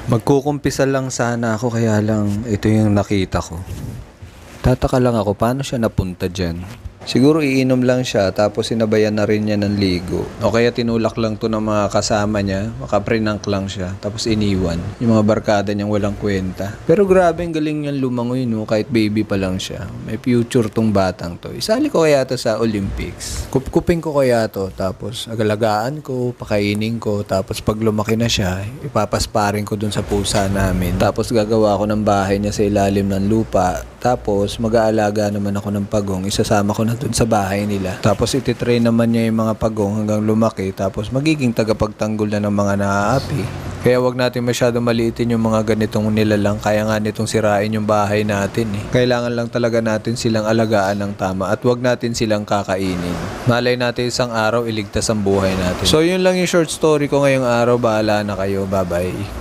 Magkukumpisa lang sana ako kaya lang ito yung nakita ko. Tataka lang ako paano siya napunta dyan. Siguro iinom lang siya tapos sinabayan na rin niya ng ligo. O kaya tinulak lang to ng mga kasama niya, makaprinank lang siya, tapos iniwan. Yung mga barkada niyang walang kwenta. Pero grabe ang galing niyang lumangoy no, kahit baby pa lang siya. May future tong batang to. Isali ko kaya to sa Olympics. Kupkupin ko kaya to, tapos agalagaan ko, pakainin ko, tapos pag lumaki na siya, ipapasparing ko dun sa pusa namin. Tapos gagawa ko ng bahay niya sa ilalim ng lupa. Tapos mag-aalaga naman ako ng pagong, isasama ko na dun sa bahay nila. Tapos ititrain naman niya yung mga pagong hanggang lumaki. Tapos magiging tagapagtanggol na ng mga naaapi. Kaya wag natin masyadong maliitin yung mga ganitong nilalang. Kaya nga nitong sirain yung bahay natin eh. Kailangan lang talaga natin silang alagaan ng tama at wag natin silang kakainin. Malay natin isang araw iligtas ang buhay natin. So yun lang yung short story ko ngayong araw. Bahala na kayo. Bye bye.